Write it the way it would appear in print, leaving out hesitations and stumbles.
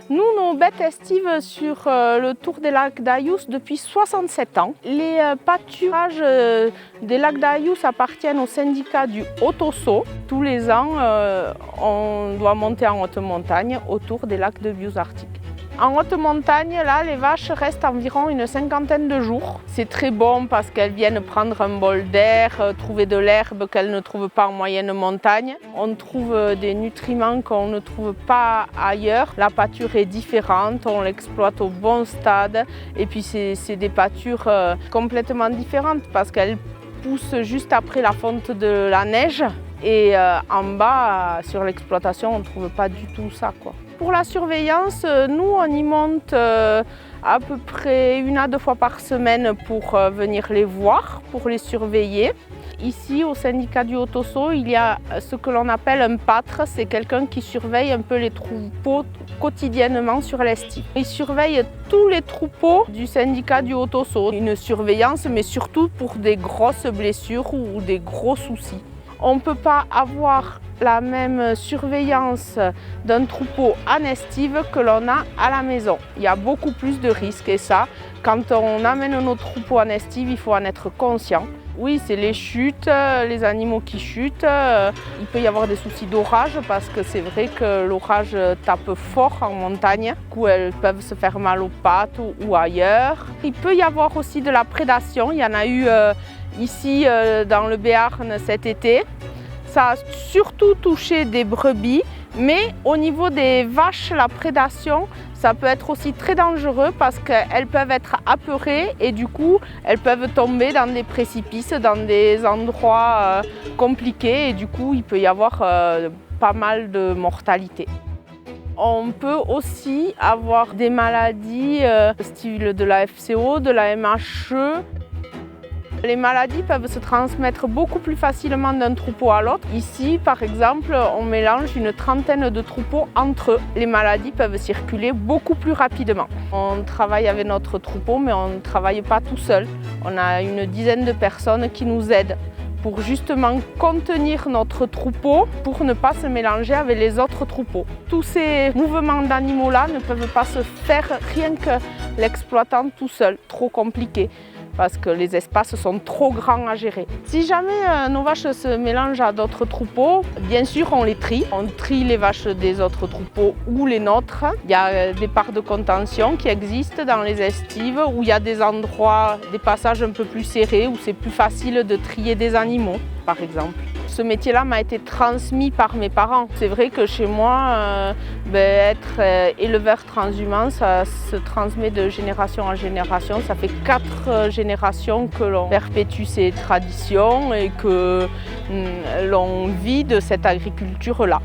Nous, nos bêtes estivent sur le Tour des lacs d'Ayous depuis 67 ans. Les pâturages des lacs d'Ayous appartiennent au syndicat du Haut-Ossau. Tous les ans, on doit monter en haute montagne autour des lacs de Bious-Arctique. En haute montagne, là, les vaches restent environ une cinquantaine de jours. C'est très bon parce qu'elles viennent prendre un bol d'air, trouver de l'herbe qu'elles ne trouvent pas en moyenne montagne. On trouve des nutriments qu'on ne trouve pas ailleurs. La pâture est différente, on l'exploite au bon stade. Et puis c'est des pâtures complètement différentes parce qu'elles poussent juste après la fonte de la neige. Et en bas, sur l'exploitation, on ne trouve pas du tout ça, quoi. Pour la surveillance, nous, on y monte à peu près 1 à 2 fois par semaine pour venir les voir, pour les surveiller. Ici, au syndicat du Haut-Ossau, il y a ce que l'on appelle un pâtre. C'est quelqu'un qui surveille un peu les troupeaux quotidiennement sur l'estive. Il surveille tous les troupeaux du syndicat du Haut-Ossau. Une surveillance, mais surtout pour des grosses blessures ou des gros soucis. On ne peut pas avoir la même surveillance d'un troupeau en estive que l'on a à la maison. Il y a beaucoup plus de risques et ça, quand on amène nos troupeaux en estive, il faut en être conscient. Oui, c'est les chutes, les animaux qui chutent. Il peut y avoir des soucis d'orage parce que c'est vrai que l'orage tape fort en montagne. Du coup, elles peuvent se faire mal aux pattes ou ailleurs. Il peut y avoir aussi de la prédation. Il y en a eu ici dans le Béarn cet été. Ça a surtout touché des brebis, mais au niveau des vaches, la prédation, ça peut être aussi très dangereux parce qu'elles peuvent être apeurées et du coup, elles peuvent tomber dans des précipices, dans des endroits compliqués et du coup, il peut y avoir pas mal de mortalité. On peut aussi avoir des maladies style de la FCO, de la MHE. Les maladies peuvent se transmettre beaucoup plus facilement d'un troupeau à l'autre. Ici, par exemple, on mélange une trentaine de troupeaux entre eux. Les maladies peuvent circuler beaucoup plus rapidement. On travaille avec notre troupeau, mais on ne travaille pas tout seul. On a une dizaine de personnes qui nous aident pour justement contenir notre troupeau pour ne pas se mélanger avec les autres troupeaux. Tous ces mouvements d'animaux-là ne peuvent pas se faire rien que l'exploitant tout seul, trop compliqué, parce que les espaces sont trop grands à gérer. Si jamais nos vaches se mélangent à d'autres troupeaux, bien sûr on les trie. On trie les vaches des autres troupeaux ou les nôtres. Il y a des parts de contention qui existent dans les estives où il y a des endroits, des passages un peu plus serrés où c'est plus facile de trier des animaux, par exemple. Ce métier-là m'a été transmis par mes parents. C'est vrai que chez moi, être éleveur transhumant, ça se transmet de génération en génération. Ça fait 4 générations que l'on perpétue ces traditions et que l'on vit de cette agriculture-là.